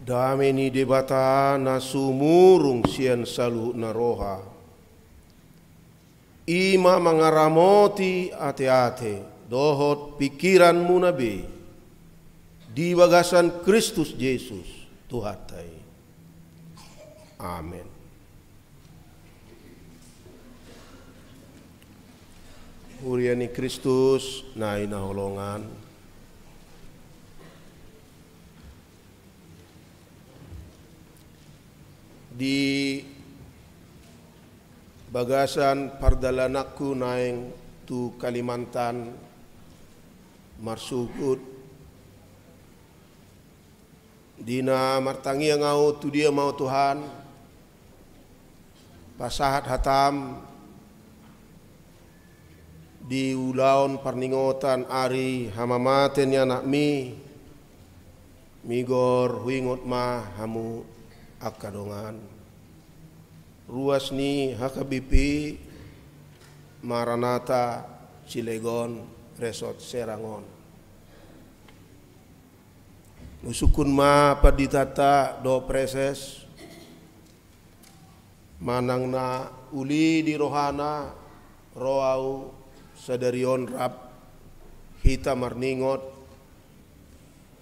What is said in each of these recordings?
Dame ni debata na sumurung sian salu na roha. Ima mangaramoti ate-ate dohot pikiranmu nabe di bagasan Kristus Yesus Tuhatai. Amin. Huriani Kristus na inaholongan. Di bagasan pardalanakku naing tu Kalimantan marsugud dina martangi ngau tu dia mau Tuhan pasahat hatam di ulaun parningotan ari hamamaten anak mi migor huingot ma hamu akadongan ruas ni hakabipi Maranatha Cilegon Resort Serangon usukun ma paditata do preses manang na uli di rohana roau sadarion rap hita marningot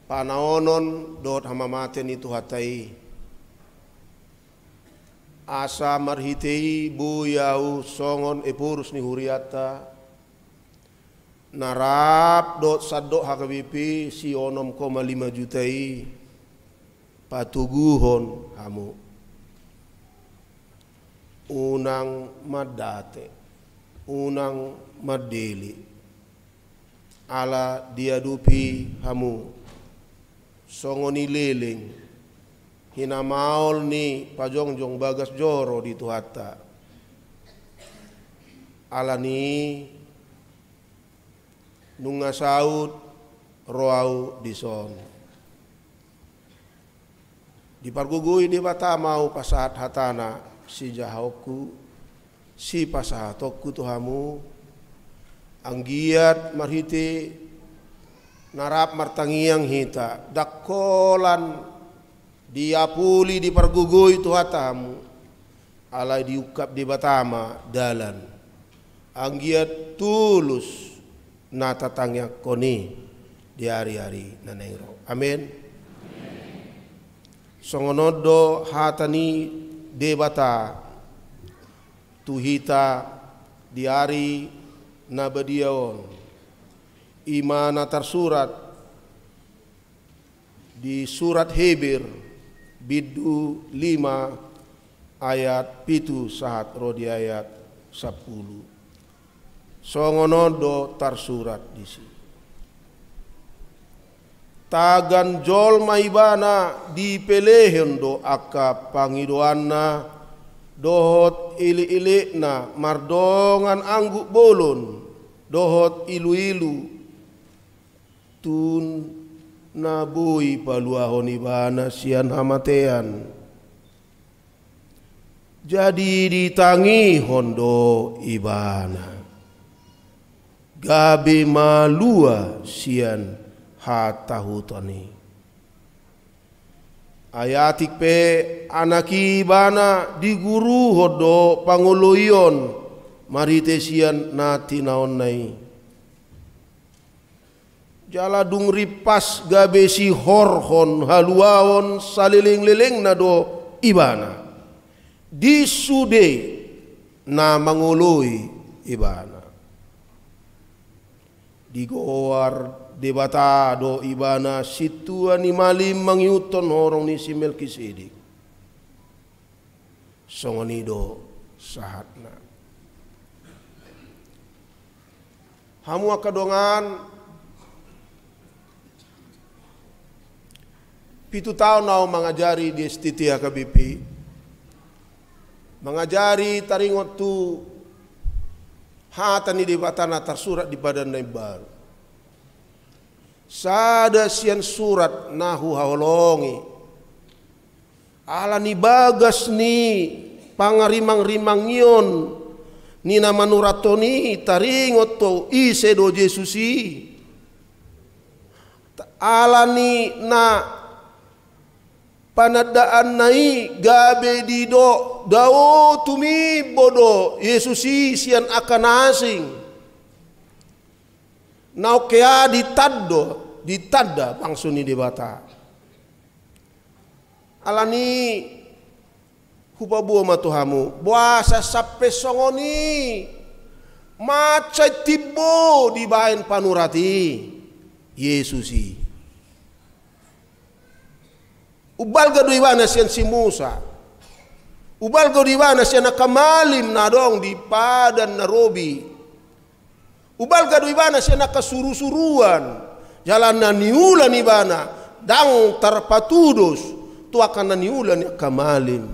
panaonon dot hamamaten itu hatai asa marhitei buyau songon epurus ni huriata narap dot sadok hakabipi si 6,5 jutai patuguhon hamu unang madate unang madeli ala diadupi hamu songoni leleng hinamaol ni pajongjong bagas joro di tuhata alani nunga saud roau dison di pargugui di bata mau pasahat hatana si jahoku si pasahatokku tuhamu anggiat marhiti narap martangiang hita dakolan diapuli di pargugui tuhatamu alai diukap di batama dalan anggiat tulus natatangnya koni di hari-hari nanengro amin songonodo hatani debata tuhita di hari nabadiaon imana tersurat di surat Hebir Bidu 5 ayat pitu sahat rodi ayat 10 songonodo tarsurat disi tagan jol maibana dipelehen do aka pangidoanna dohot ili-ilikna mardongan angguk bolon dohot ilu-ilu tun nabui paluahon ibana sian hamatean jadi ditangi hondo ibana gabe malua sian hatahutani ayatik pe anaki ibana diguru hodo pangoloyon marite sian nati naon nai jala dung ripas gabe si horhon haluaon saliling-liling na do ibana disude na mangului ibana digoar debata do ibana situa ni malim mangyuton horong ni si Melkisedek songonido sahatna hamu akadongan 7 tahun nau mengajari di STT HKBP mengajari taringot tu hatani di batana tersurat di badan naibar sada sian surat nahu haolongi ala ni bagas ni pangarimang-rimang nyon ni nama nuratoni taringot to ise do Jesusi ala ni na panadaan nai gabe dido dao tumi bodo Yesusi sian akan asing nau kea ditadda pangsuni debata alani hupabuo matuhamu buasa sape songoni macai tibo di bain panurati Yesusi ubal gado iwana sian si Musa ubal gado iwana sian nakamalim na dong di padan na robi ubal gado iwana sian nakasuru-suruan jalan na niulan ibana dang tarpatudos tu akan na niulan ya kamalim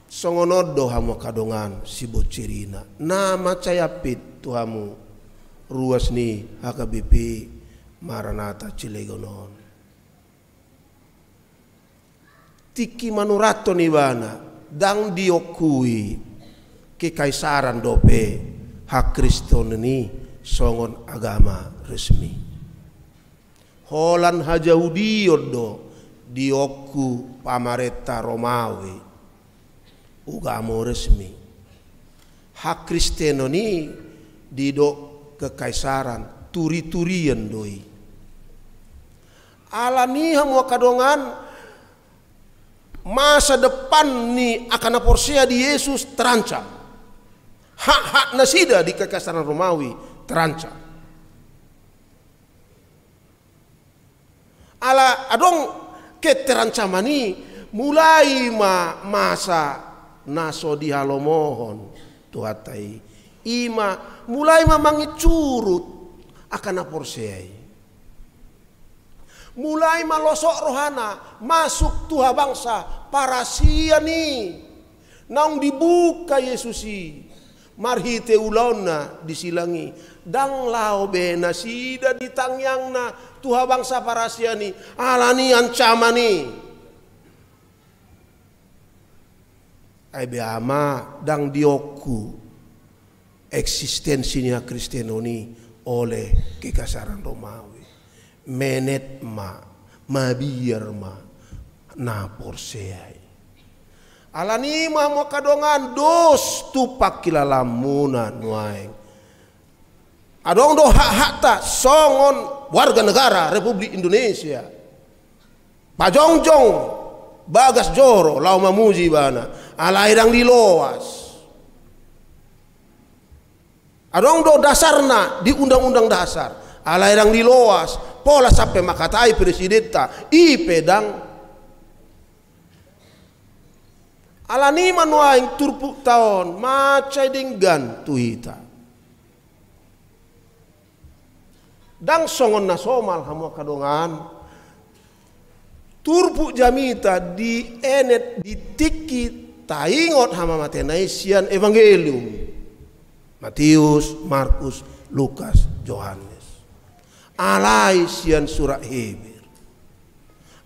songonodo hamu kadongan si bocirina nama cayapit tuhamu ruas ni HKBP Maranatha Cilegonon tiki manurato nibana dang diokui kekaisaran dope hak Kristen ini songon agama resmi holan hajaudiyodo dioku pamareta Romawi ugamo resmi hak Kristen ini didok kekaisaran turi-turian doi alani hamu kadongan masa depan ni akan aporsia di Yesus terancam hak-hak nasida di kekaisaran Romawi terancam ala adong keterancaman ini mulai masa naso dihalomohon tuhatai ima mulai mamangi curut akan aporsiai mulai malosok rohana masuk tuha bangsa parasia ni naung dibuka Yesusi marhite ulona disilangi dang lao bena sida ditangyangna tuha bangsa parasia ni alani ancamani ai beama dang dioku eksistensinya Kristenoni oleh kekaisaran Romawi menet mabiar naporseai alani mo kadongan dos tupak kilalamunan waeng adong do hak ta songon warga negara Republik Indonesia pajongjong bagas joro lau mamuji bana alairang diloas adong do dasarna di undang-undang dasar alairang diloas pola sampai makatai presidenta i pedang alani manuaing turpuk tahun macai dinggan tuhita dang songon nasomal hamu kadongan turpuk jamita di enet di tiki taingot hama matenai sian evangelium Matius, Markus, Lukas, Yohanes alai sian surat Heber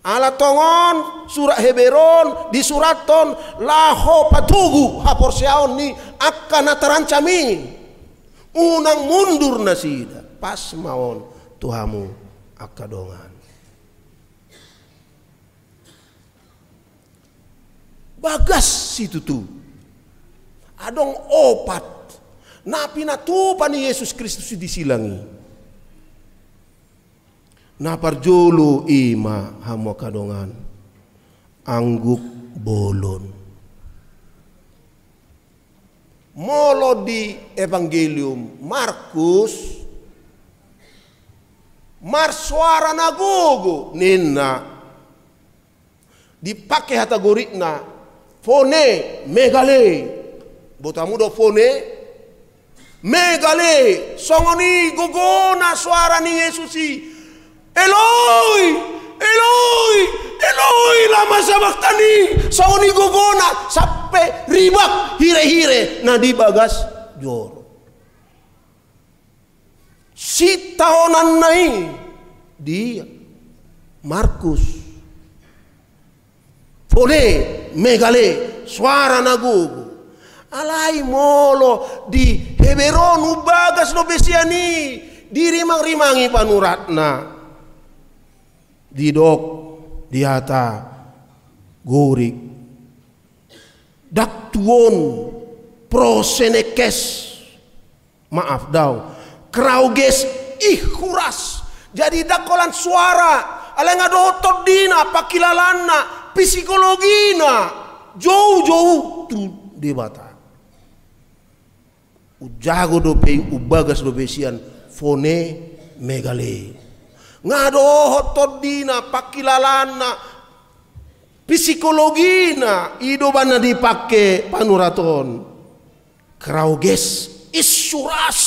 ala tongon surat Heberon di suraton laho patugu haporseaon ni akan terancami unang mundur nasida pas maon tuhamu akadongan bagas situ tu adong opat napi natupan ni Yesus Kristus disilangi naparjolo ima hamo kadongan angguk bolon molo di Evangelium Markus marsuara nagogo ninna dipakai kategorina fone megale botamu do fone megale songoni gogona suara ni Yesusi Eloi Eloi Eloi lama sabachthani songoni gogona sampai ribak hire-hire na di bagas joro si tahunan nai dia Markus fone megale suara nagogo alai molo di Heberon ubagas no besiani dirimang-rimangi panuratna didok diata gorik daktuon prosenekes maaf daw krauges ihuras jadi dakolan suara ale ngadotot dina pakilalana psikologina jauh-jauh tu debata ujago dope ubagas dope sian fone megale ngadotot dina pakilalana psikologina idobana dipake panuraton krauges isuras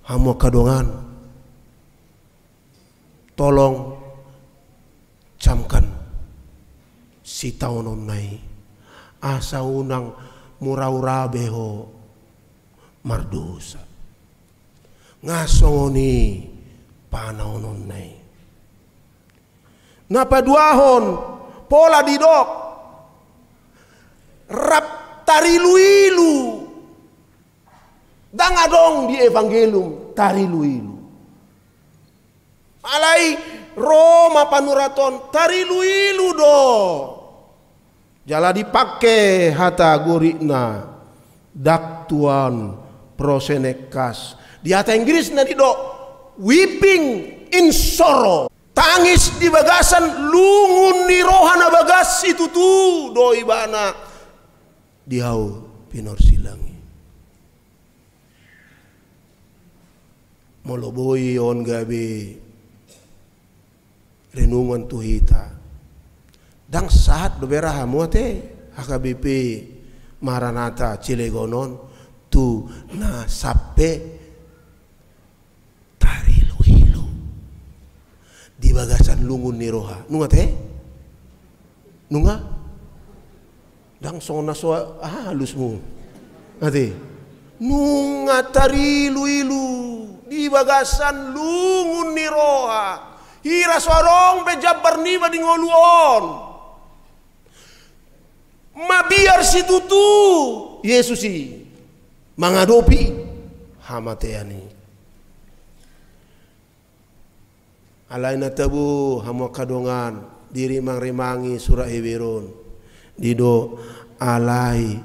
hamo kadongan tolong camkan si taunon nai asa unang muraurabeho mardosa ngasongoni panaunon nai napaduahon pola didok rap tariluilu dangadong di evangelium tariluilu alai Roma panuraton tariluilu do jala dipake hata gorina daktuan prosenekas di hata Inggris na dido weeping in sorrow tangis di bagasan lungun ni rohana bagas itu tu do ibana dihau pinor silangi moloboi on gabe renungan tuhita dang saat dobera hamuate HKBP Maranatha Cilegonon tu na sape tariluilu di bagasan lungun ni roha nunga te nunga dang sona so halusmu ate nunga tariluilu di bagasan lungun ni roha hira sorong bejabar niba di ngoluon mabiar si tutu Yesusi mangadopi hamateani alai na tabu hamo kadongan diri mangremangi surah Heberon dido alai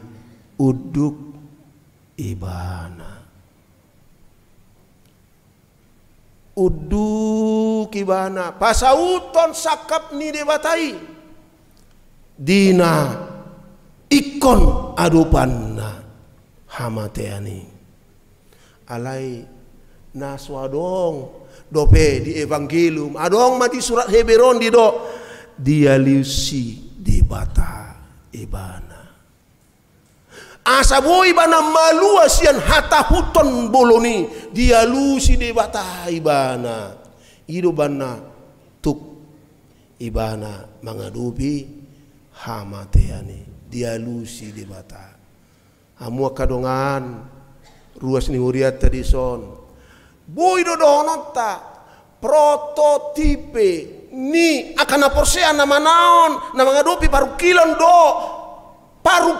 uduk ibana uduk ibana pasauton sakap ni debatai dina ikon adupanna hamateani alai naswadong dope di evangelium adong ma di surat Heberon dido dialusi debata ibana asabo ibana malua sian hata huton boloni dialusi debata ibana ido bana tuk ibana mangadubi hamateani dialusi debata amua kadongan ruas ni huriat tadi son boy do donota prototipe ni akan aporsea nama naon nama ngadopi paru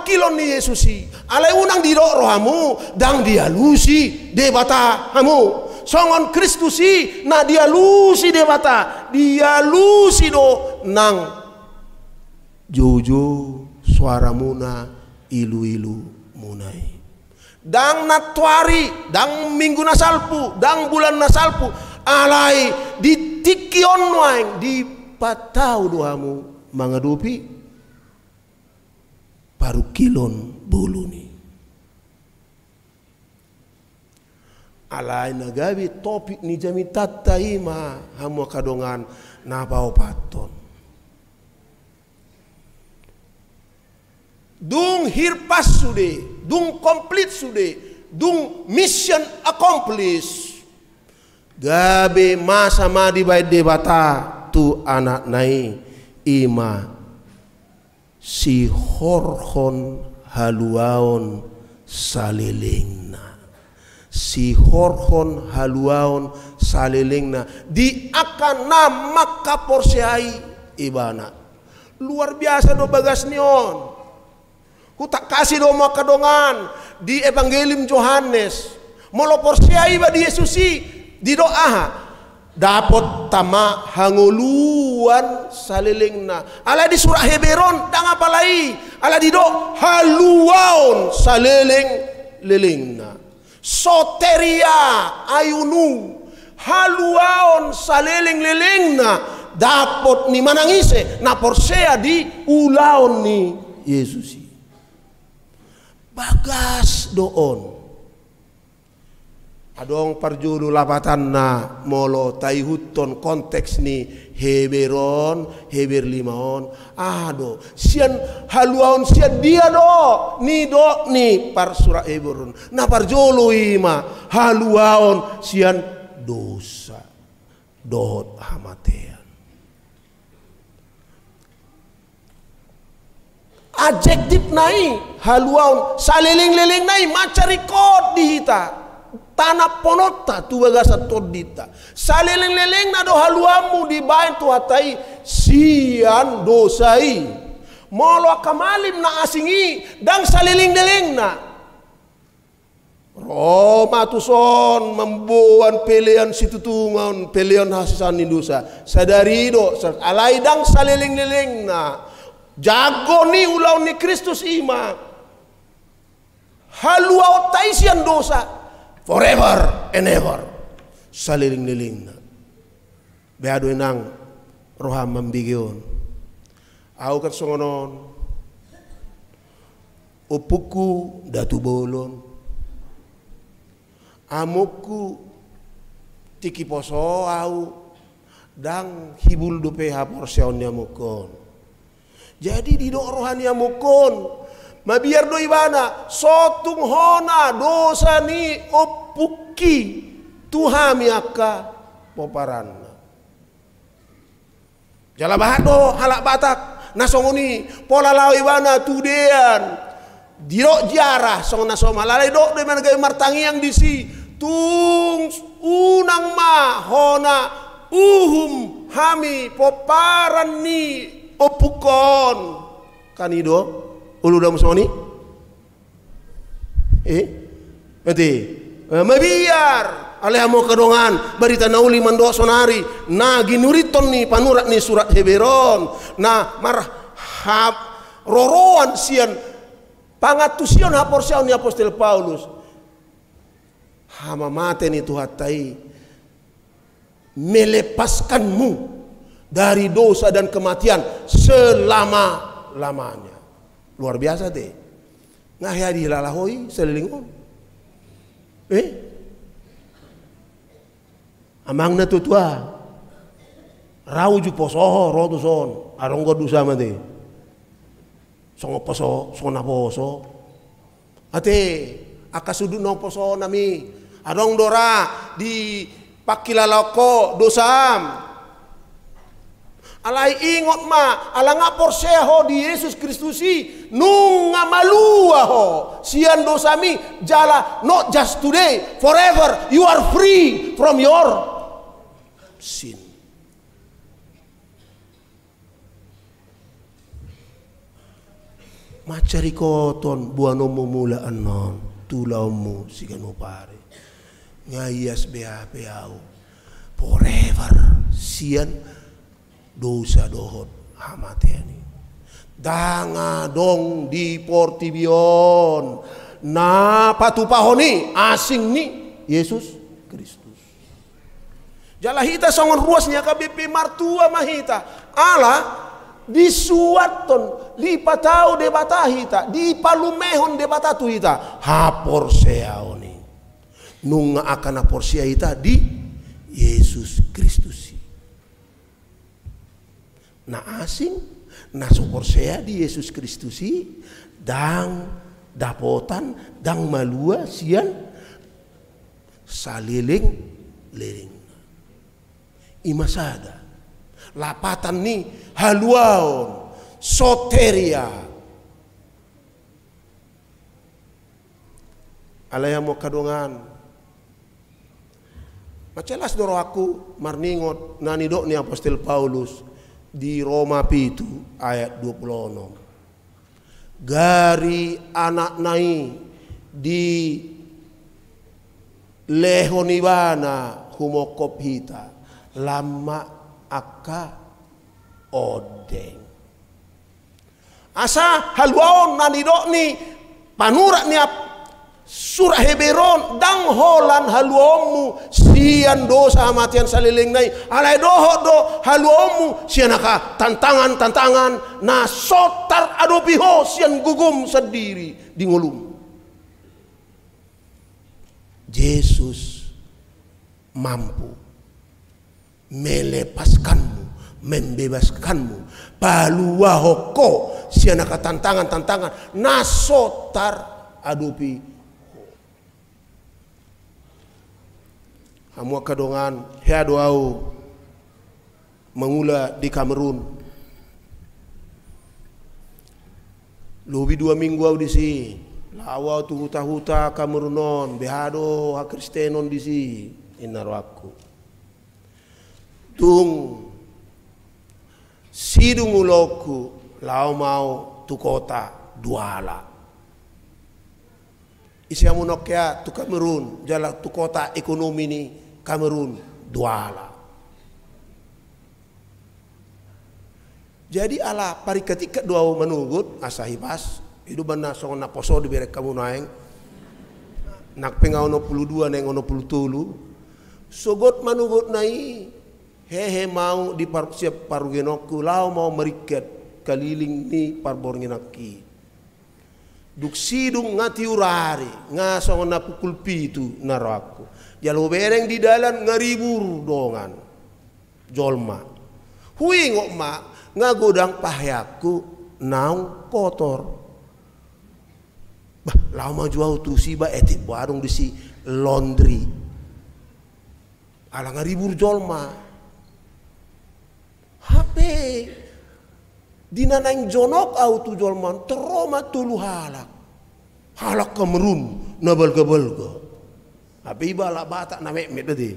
kilon ni Yesusi alai unang di rohamu dang dialusi debata hamu songon Kristusi na dialusi debata dialusi do nang jojo suaramu na ilu-ilu munai dang natwari dang minggu nasalpu dang bulan nasalpu alai di tikion waeng di patau doamu mangadupi paru kilon buluni alai nagabi topik ni jami tataima hamu kadongan napao paton dung hirpas sude dung complete sude dung mission accomplished gabe masa madi baik debata tu anak nai ima si horhon haluaon salilingna si horhon haluaon salilingna di akan nama kaporsiai ibana luar biasa do bagas nion ku tak kasih do mo kadongan di evangelium Yohanes molo porsiai ba di Yesusi di doa Dapot tama hanguluan salilingna. Ala di surah Heberon dang apalai. Ala di do haluaon saliling lilingna. Soteria ayunu haluaon saliling lilingna. Dapot ni manangise na porsea di ulaon ni Yesus. Bagas doon. Adong parjulu lapatan na molo taihuton konteks ni Heberon, Heber limaon. Ado sian haluaon sian dia do ni par surah Heberon. Na parjulu ima haluaon sian dosa dohot hamatean. Adjektif nai haluaon saliling-liling nai macari kod di hita. Tanah ponota tu bagasa todita. Saliling-liling na do haluamu di bain tu hatai sian dosai. Molo kamalim na asingi dang saliling-liling na. Roma tuson membuan pilihan situtungan pilihan hasisan dosa. Sadari do alai dang saliling-liling na. Jago ni ulau ni Kristus ima. Haluau taisian dosa. Forever and ever. Saliling-liling na. Beado inang roham mambigyon. Ako kat songonon. Upuku datu bolon. Amuku tiki poso au. Dang hibul dupe hapor seon yamukon. Jadi di do rohani yamukon. Mabiar do ibana sotung hona dosa ni opuki tuhami aka poparanna. Jala bahado halak batak nasongoni pola lau ibana tudean diro jarah song nasoma lalai do de man gay martangi yang disi tung unang ma hona uhum hami poparan ni opukon kanido ulu dah musoni, nanti mabiar alehamo kadongan berita nauli mando sonari na ginuriton ni panurat ni surat Heberon na marhab roroan sian pangatusion haporsion ni apostol Paulus hama mate ni tuhatai melepaskanmu dari dosa dan kematian selama-lamanya. Luar biasa deh. Ngah di lalahoi selilingon. Amang na tutua. Rau ju posoho rotu son. Arong godu sama deh. Songo poso, songo na poso. Ate akasudu no poso nami. Arong dora di pakilalako dosam. Alai ingot ma alanga porseho di Yesus Kristusi nunga malua ho sian dosami jala not just today forever you are free from your sin. Macari koton buano mula anon tulaumu sigano pare ngayas beau forever sian dosa dohot hamatiani danga dong di portibion na patupahoni asing ni Yesus Kristus jala hita songon ruasnya KBP martua mahita ala disuaton di patau de batahita di palumehon de batatu hita hapor seaoni nunga akan hapor sea hita di Yesus Kristus. Na asing na suporsea di Yesus Kristusi dang dapotan dang malua sian saliling liling imasada lapatan ni haluaon soteria alaya mo kadongan macelas doro aku marningot nanidok ni apostol Paulus di Roma pitu ayat 26 gari anak nai di lehonibana humokop hita lama aka odeng. Asa haluaon nanidok ni panurak ni surah Heberon dang holan haluomu sian dosa matian saliling nai alai doho do haluomu sian aka tantangan na sotar adopiho sian gugum sendiri di ngulum. Yesus mampu melepaskanmu, membebaskanmu palua hoko sian aka tantangan na sotar adopi. Hamu kadongan heado au mengula di Kamerun. Lobi 2 minggu au di si. Lawa tu huta-huta Kamerunon behado ha Kristenon di si inaro aku. Tung sidung uloku lau mau tu kota Duala. Isi amunokya tu Kamerun jala tu kota ekonomi ni Kamerun Duala. Jadi ala pari ketika dua menugut asahibas itu bana song na poso di berek kamu naeng nak pengau no 22 neng ono 30 sogot manugut nai hehe mau di siap parugenoku lau mau meriket keliling ni parbornginaki duk sidung ngati urari ngasong na pukul pitu naraku jalo bereng di dalan ngaribur dongan jolma hui ngok ma ngagodang pahyaku naung kotor bah lama jual tu si ba etik warung di si laundry ala ngaribur jolma HP dinanaing jonok au tu jolman teroma tulu halak Kamerun nabal ke HP iba la batak na mek tadi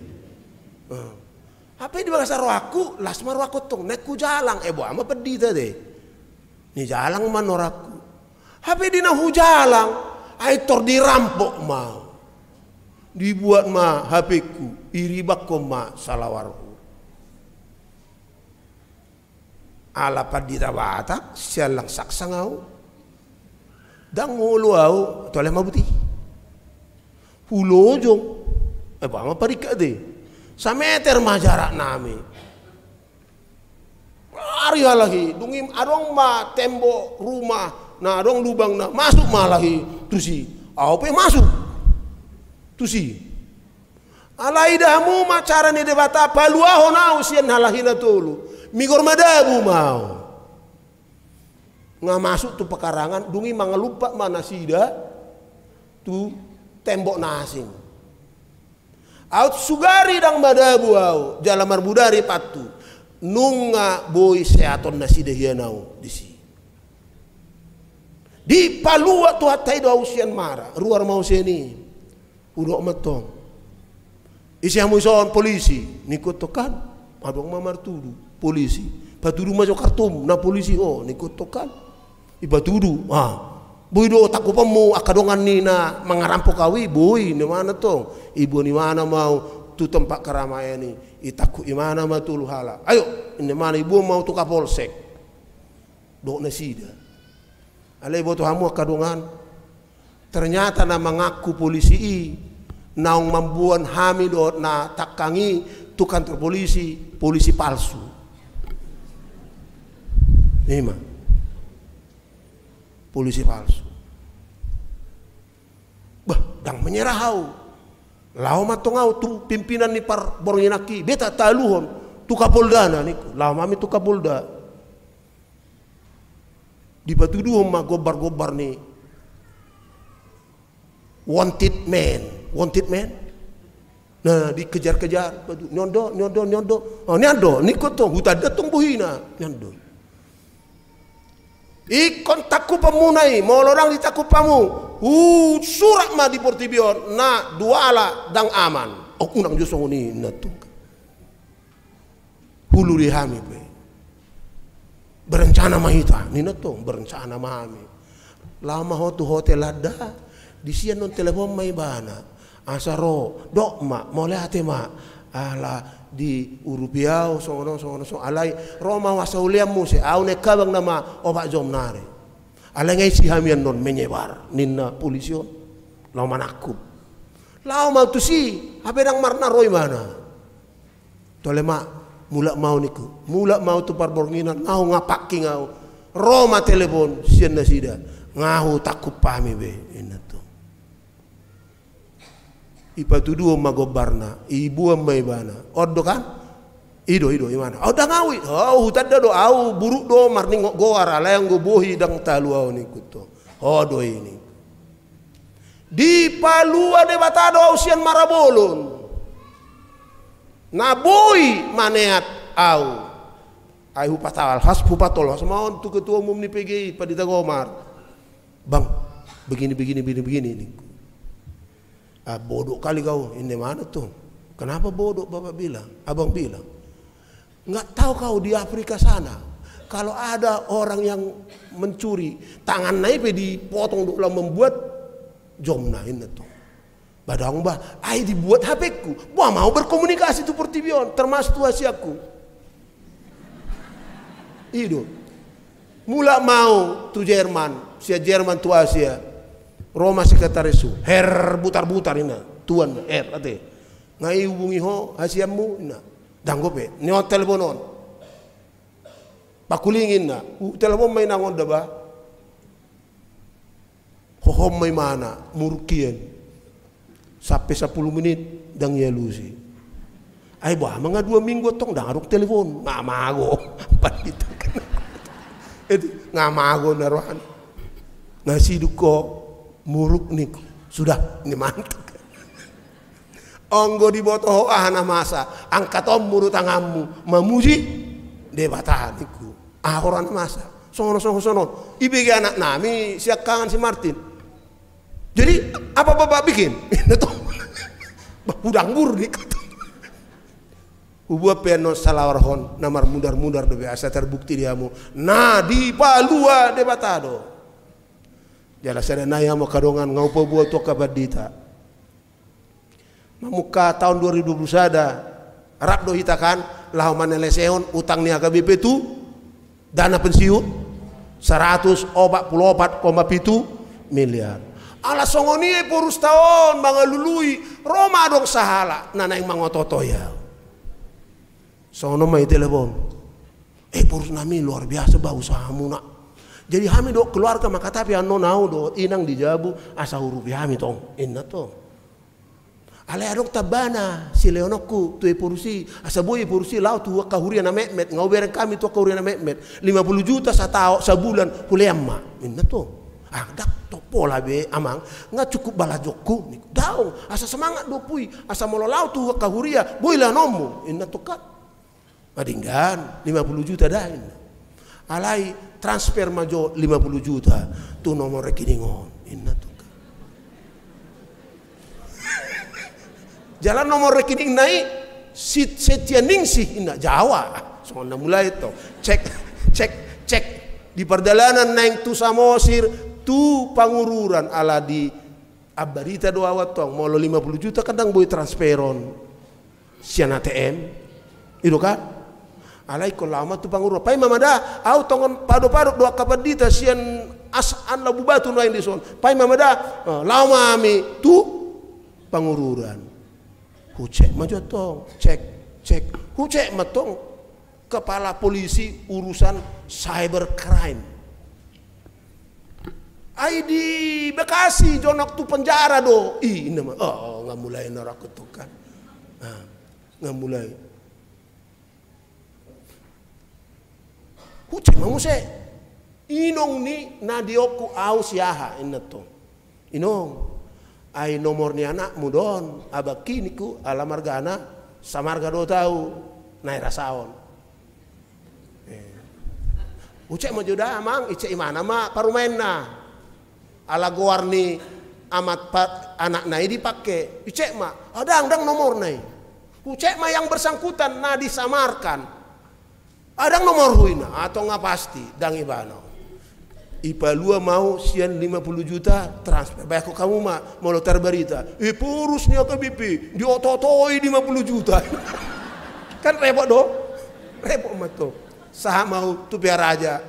HP di bahasa roaku las maruaku tong neku jalang bo ama pedi tadi ni jalang manoraku HP dina hujalang aitor dirampok mau dibuat ma HP ku iribak ko ma salawarku ala padita batak sialang saksangau dang ngulu au toleh mabuti hulojong bama parika de sameter majarak nami ari halahi dungim adong ma tembok rumah na adong lubang na masuk malahi tusi au pe masuk tusi alai damu macara ni debata palua honau sian halahina tolu migor madabu mau nga masuk tu pekarangan dungi mangalupa mana sida tu tembok nasing out sugari dang madabu au jalamar budari patu nunga boy seaton nasida hianau disi di palua tu hatai do usian mara ruar mau seni udok matong isi hamu son polisi nikotokan adong mamar tudu polisi patudu majo kartum na polisi oh nikotokan ibatudu boy do takupammu akadongan ni na mangarampok kawi boy ni mana tong ibu ni mana mau tu tempat keramaian ni itaku imana matul hala ayo ini mana ibu mau tu kapolsek dok nasida alai boto hamu akadongan ternyata na mengaku polisi naung mambuan hami do na takangi tu kantor polisi palsu nima polisi palsu bah dang menyerah hau lau matongau tu pimpinan ni par bornginaki beta taluhon tu kapolda na niku lau mami tu kapolda di batuduh ma gobar ni wanted man nah dikejar-kejar nyondo nyando niku tong hutan datong buhina nyando ikon taku pamunai mau orang di taku pamu surat ma di portibion na duala dang aman unang josong ni natung hulu di hami pe berencana mahita ni natung berencana mahami lama hotel ada di sian non telepon mai bana asaro dok ma mau lihat ma ala di urupiao sono alai Roma wasauliamu se au ne kabang nama oba jom nare alai ngai si hamian non menyebar ninna polision lau manakub lau mau tu si habedang marna roy mana tolema mula mau niku mula mau tu parbornginan ngau ngapaki ngau Roma telepon sian na sida ngahu takut pahami be inato ipatuduo magobarna ibu mai bana oddo kan ido imana au dangawi au hutadda do au buruk do marni goar ala yang go bohi dang talu au ni kuto odo ini di palua de batado au sian marabolon na boy maneat au ai hupatawal has hupatol samaon tu ketua umum ni PGI Padita Gomar bang begini ini bodoh kali kau ini mana tuh kenapa bodoh bapak bilang abang bilang nggak tahu kau di Afrika sana kalau ada orang yang mencuri tangan naik dipotong dulu membuat jomna ini tuh badang bah ai dibuat HP ku wah mau berkomunikasi tuh pertibion termasuk tuasiaku itu mula mau tu Jerman tuasia Roma sekretarisku her butar-butar ina tuan ate ngai hubungi ho hasiamu ina danggope ni teleponon pakulingin na telepon may nangon ba hohom may mana murkian sampai 10 menit dang yalusi ay ba mga 2 minggu tong dangarok telepon ngamago pandito itu ngamago naruhan nasi duko muruk niku sudah ini mantap onggo dibotoh ahana masa angkat om murut tanganmu memuji debatahan niku ahoran masa sono ibigi anak nami siak kangen si Martin jadi apa bapak bikin itu udang niku ubuah peno salawarhon namar mudar do biasa terbukti diamu nah di palua debatado jala sada naya mo kadongan ngaupo buat to kabadita mamuka tahun 2020 sada rap do hitakan lahu maneleseon utang ni AKBP tu dana pensiun 144,7 miliar ala songoni porus tahun mga lului Roma dong sahala nana yang mangototo ya sono mai telepon porus nami luar biasa bau sahamu nak jadi kami do keluarga maka tapi anu nau do inang dijabu asa huruf kami tong inna to ale adok tabana si leonoku tu porusi asa boy porusi lau tu kahuria na met ngau bereng kami tu kahuria na met 50 juta sabulan kulemma inna to dak to pola be amang nga cukup balajokku daong asa semangat do pui asa mololau tu kahuria boy la nomu inna to ka madinggan 50 juta dah inna alai transfer majo 50 juta tu nomor rekeningon inna tuh jalan nomor rekening naik setianing sih inna Jawa soalnya mulai itu cek di perjalanan naik tu samosir tu pangururan ala di abarita doa watong mau 50 juta kadang boy transferon sian ATM itu kan alai ko lama tu pangurus pai mamada au tongon pado doa kabadita sian asan labu batu no indi son pai mamada lama ami tu pangururan hucek maju tong cek hucek matong kepala polisi urusan cyber crime ai di Bekasi jonok tu penjara do ini mah nggak mulai narak tu kan nggak mulai hucek mamuse inong ni nadioku au siaha inato inong ai nomor ni anak mudon abaki niku alamargana samarga do tahu nai rasaon hucek majuda amang ice imana ma parumainna ala gowarni amat anak nai dipakai ice ma adang nomor nai hucek ma yang bersangkutan na disamarkan adang nomor huina atau nggak pasti dang ibano ipalua mau sian 50 juta transfer baik kamu mah mau lo terberita purus nih AKBP diototoi 50 juta Kan repot do, repot mato. Sah mau tu biar aja.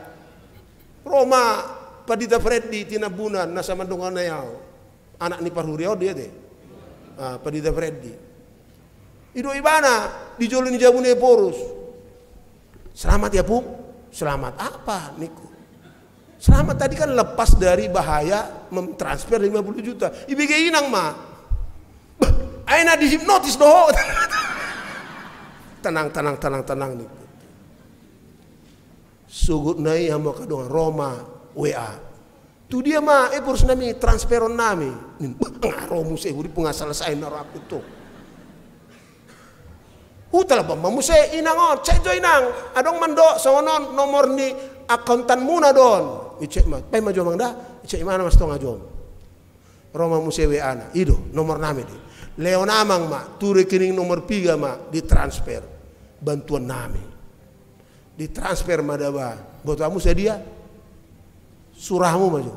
Roma Padita Freddy tina bunan nasa mandungan na yao. Anak ni Parhuriao dia deh. Padita Freddy. Ido ibana dijolin jabune porus. Selamat ya Pung. Selamat apa niku? Selamat tadi kan lepas dari bahaya mentransfer 50 juta. Ibege inang mah. Aina dihipnotis doh. Tenang nih. Sugut nai hamo kadong Roma WA. Tu dia mah purus nami transferon nami. Ngaro muse uri pengasal selesai naro aku tuh. Hutala bamba muse inangon, cek jo inang. Adong mando songonon nomor ni akuntan muna don. Icek mah, pai majo mangda, icek mana mas tong ajom. Roma muse WA na, ido nomor nami di. Leon amang ma, tu rekening nomor 3 ma ditransfer bantuan nami. Ditransfer madaba, buat kamu sedia surahmu maju.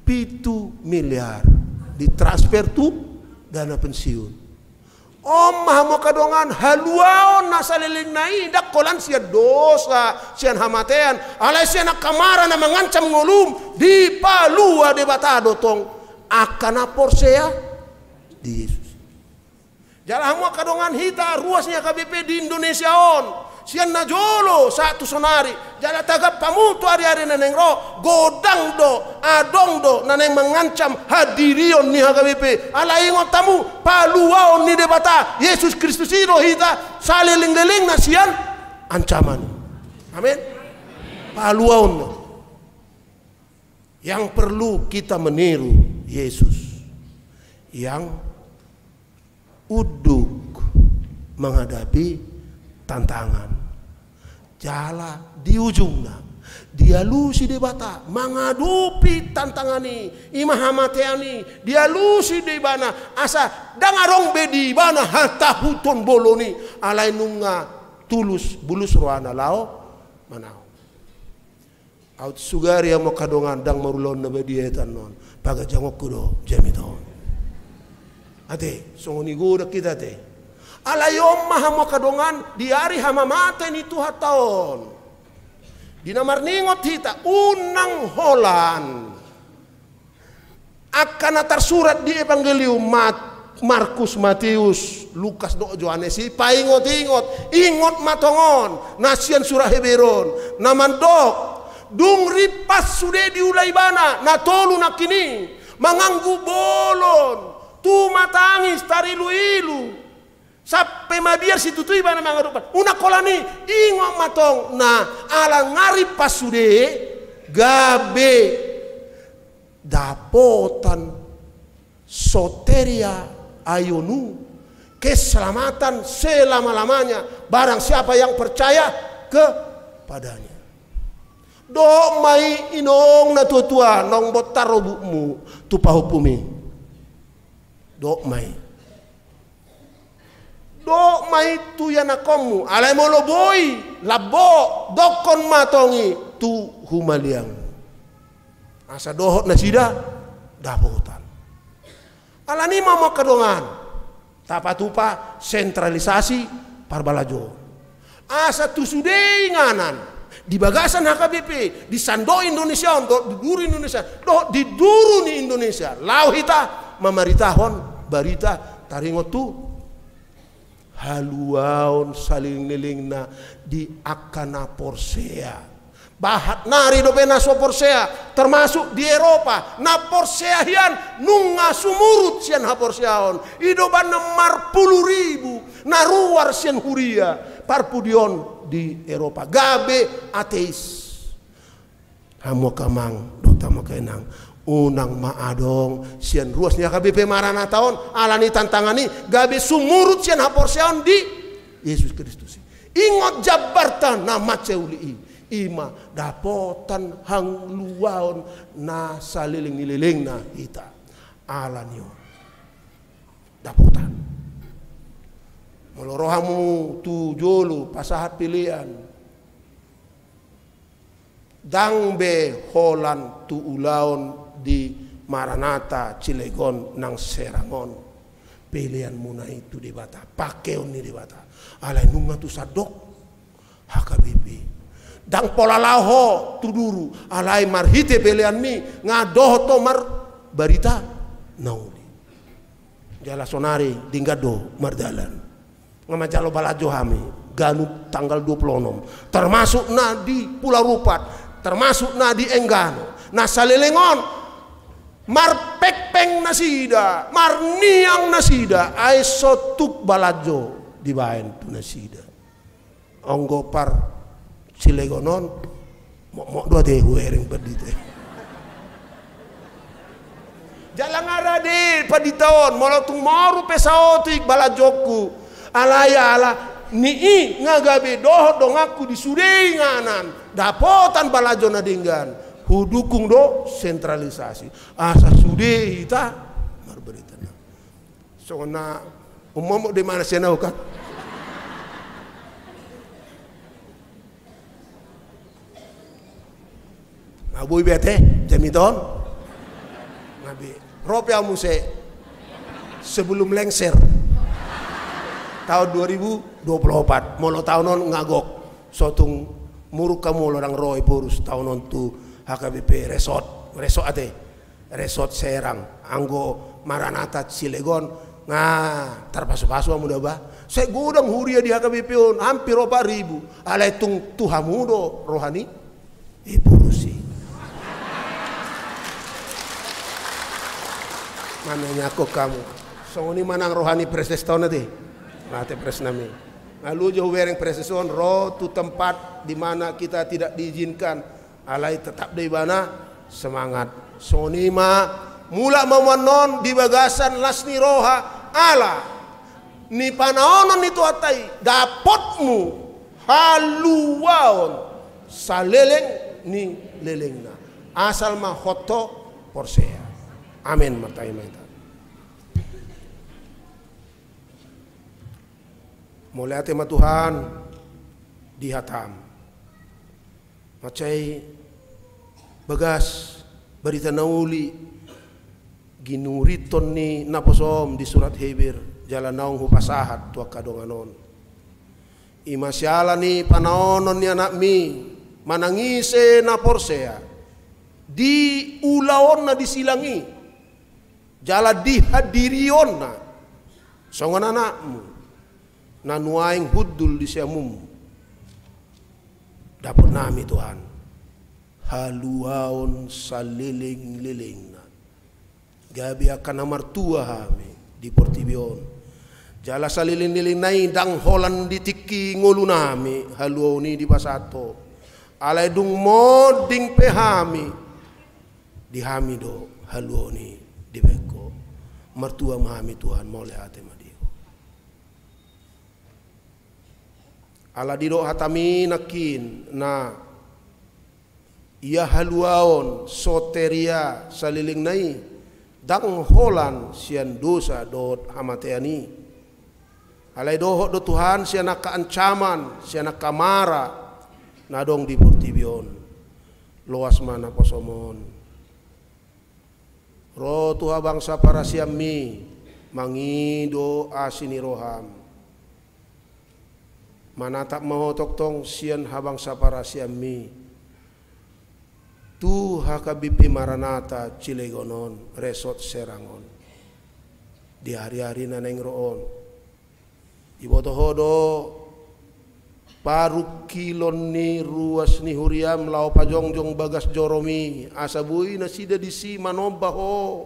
7 miliar ditransfer tu dana pensiun. Om mahamo kadongan haluaon nasa liling nai dak kolan sia dosa sian hamatean alai sia nak kamara na mengancam ngolum di palua de batado tong akan aporsea di Yesus. Jalan kadongan hita ruasnya KBP di Indonesia on. Sian najolo satu sonari jala tagap pamutu hari-hari naneng ro godang do adong do naneng mengancam hadirion ni HKBP ala ingot tamu paluaon ni debata Yesus Kristus iro hita saliling-liling na sian ancaman. Amin. Paluaon yang perlu kita meniru Yesus yang uduk menghadapi tantangan jala di ujungnya dia lusi debata menghadapi tantangan ini imahamateani dia lusi di bana asa dangarong bedi bana hatta huton boloni alai nunga tulus bulus roana lao manao out sugari amo kadongan dang marulon na bedietan non paga jangok kudo jamiton ate songoni goda kita te alayom mahamo kadongan diari hamamate ni tuhat taon. Dinamar ningot hita unang holan akan tersurat di Evangelium Markus, Matius, Lukas, do Yohanes paingot-ingot ingot matongon nasian surah Heberon namandok dung ripas sudah diulai bana natolu nakini manganggu bolon tu matangis tarilu-ilu sampai mabiar situ tu ibana mangarupan una kolani ingo matong na ala ngari pasude gabe dapotan soteria ayonu keselamatan selama-lamanya barang siapa yang percaya kepadanya. Do mai inong na tua nong botaro bukmu tu pahupumi do mai tu yanakomu alai moloboi labo dokon matongi tu humaliang asa dohot na sida dapotan alani mama kadongan tapatupa sentralisasi parbalajo asa tu sudei nganan di bagasan HKBP di sando Indonesia untuk di duru Indonesia do di duru ni Indonesia lau hita mamaritahon barita taringot tu haluaon saling nilingna di akana porsea bahat nari do benaso porsea termasuk di Eropa na porsea hian nunga sumurut sian ha porseaon ido bana marpuluh ribu na ruar sian huria parpudion di Eropa gabe ateis hamo kamang do tamo kenang unang maadong sian ruasnya KBP marana tahun alani tantangani gabe sumurut sian haporseon di Yesus Kristus ingot jabartan nama ceuli ima dapotan hang luaon na saliling-liling na ita alanyo dapotan melorohamu tu jolu pasahat pilihan dangbe holan tu ulaon di Maranata Cilegon nang Serangon pilihan muna itu di bata, pakeon ni di bata. Alai nunga tu sadok HKBP. Dang pola laho tuduru alai marhite pilihan mi ngadoh to mar barita nauli. Jala sonari dinggado mardalan. Ngamajalo balajo hami ganu tanggal 26. Termasuk na di Pulau Rupat, termasuk na di Enggano. Na salilingon mar pekpeng nasida, mar niang nasida, ay sotuk balajo di bayan tu nasida. Onggo par Cilegonon, mo dua teh huering perdite. Jalan arade paditaon, molotung moru pesaotik balajoku, alaya ala nii ngagabe doh dong aku disudei nganan, dapotan balajo nadinggan. Hudukung do sentralisasi asa sude ita marberita so na umum di mana senau kan ngabui bete jamiton ngabi ropia muse sebelum lengser tahun 2024 molo tahunon ngagok sotung muruk kamu orang roy purus tahunon tu HKBP resort resort Serang anggo Maranatha Cilegon nah terpasu-pasu muda bah saya gudang huria di HKBP on hampir 4.000 alai tung tuhamudo rohani iburusi mananya kok kamu songoni manang rohani preses tahun nanti mate pres nami lalu jauh wereng preseson roh tu tempat di mana kita tidak diizinkan alai tetap di mana semangat sonima mula mamanon di bagasan lasni roha ala ni panaonon itu atai dapatmu haluwaon saleleng ni lelengna asal mah hoto porsea amin matai maita mulai tema Tuhan dihatam macai bagas berita nauli ginuriton ni naposom di surat Hebir jalan naung hupasahat tua kadonganon imasyala ni panaonon ni anak mi manangise na porsea di ulaon na disilangi jala dihadirion na songon anakmu nanuaing hudul di siamum dapat nami Tuhan haluaon saliling-liling gabi akan namar tua hami di Portibion jala saliling-liling nai dang holan di tiki ngolu nami haluaoni di pasato alai dung moding pehami di hami do haluaoni di beko mertua mahami Tuhan mau lehate madiu ala dido hatami nakin na ia haluaon soteria saliling nai dang holan sian dosa dot amateani alai doho do Tuhan sian ancaman sian kamara nadong di Portibion loas mana posomon ro tuha bangsa para siami mangido asini roham manatap mahotok tong sian habang sapara siami tu HKBP Maranatha Cilegonon resort Serangon di hari-hari naneng roon ibotohodo paru kilon ni ruas ni huriam lau pajongjong bagas joromi asabui nasida disi manombaho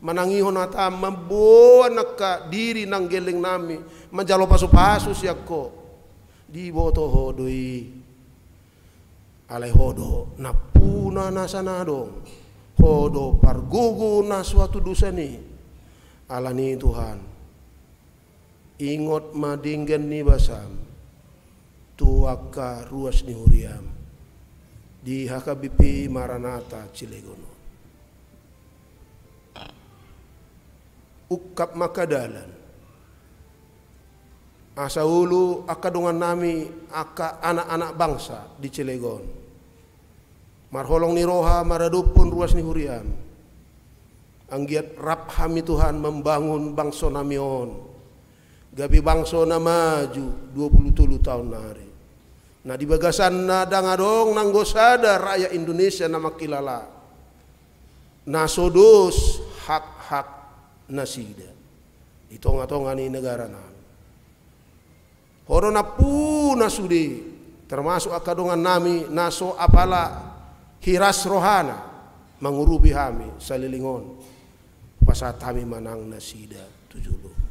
manangihon atam mambo nakka diri nang geleng nami manjalo pasu-pasu siakko di boto hodoi alai hodo napuna nasana dong hodo pargugu na suatu dosa ni alani Tuhan ingot madinggan ni basam tuaka ruas ni huriam di HKBP Maranatha Cilegono ukap makadalan asa ulu akadungan nami aka anak-anak bangsa di Cilegon marholong ni roha maradupun ruas ni huriam anggiat rap hami Tuhan membangun bangsa namion. Gabi bangsa na maju 23 tahun hari. Nah di bagasan na dangadong nanggo sadar rakyat Indonesia nama kilala. Nasodos hak-hak nasida. Itonga-tonga ni negara na. Horona pu nasudi termasuk akadongan nami naso apala hiras rohana mengurubi hami salilingon pasat hami manang nasida 70.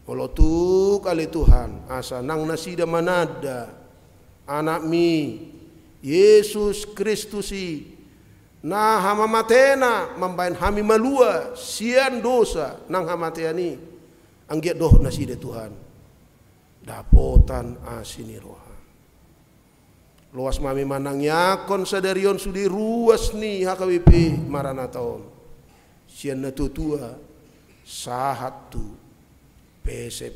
Walau tu kali Tuhan asa nang nasida manada anak mi Yesus Kristusi na hama matena membain hami malua sian dosa nang hamateani anggiat doh nasida Tuhan dapotan asini roha luas mami manang yakon sadarion sudi ruas ni hakawipi maranataon sian na tutua sahat tu pese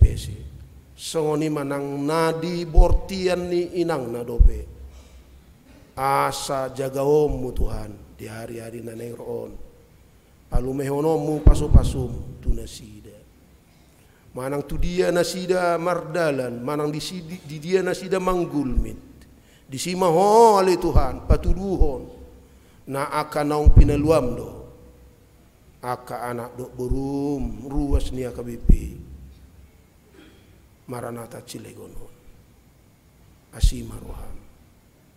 songoni manang nadi bortian ni inang na dope asa jaga ommu Tuhan di hari-hari na nengroon palumehonomu pasu-pasum tu nasida manang tu dia nasida mardalan manang di dia nasida manggulmit di simaho oleh Tuhan patuduhon na aka naung pinaluam do aka anak do berum ruas ni aka BP Maranatha Cilegonon asima roham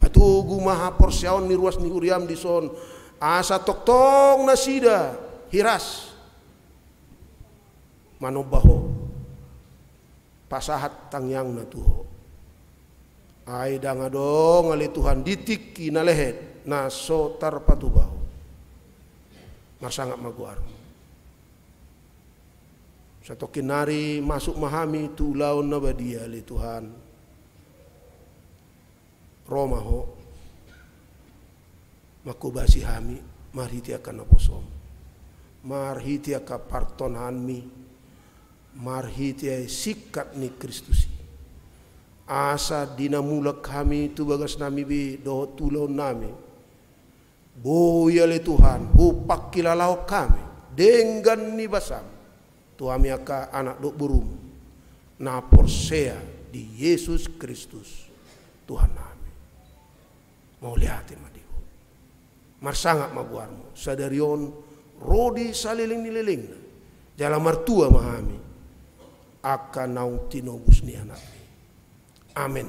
patugu maha porsyaon ni ruas ni uriam di son asa toktong nasida hiras manobaho pasahat tangyang na tuho ay dangadong ali Tuhan ditiki na lehet na so tarpatubaho marsangak maguar sa tokinari masuk mahami tu laon na badia ali Tuhan Roma ho makubasi hami marhiti akan naposom marhiti akan partonan mi marhiti ay sikat ni Kristusi asa dinamulak kami tu bagas nami bi do tulon nami boya le Tuhan upak kilalau kami dengan ni basam tu kami aka anak dok burum na porsea di Yesus Kristus Tuhan nami mau lihatin madiho marsangak maguarmu sadarion rodi saliling nililing jalan martua mahami akan naung tinobus ni anak. Amin.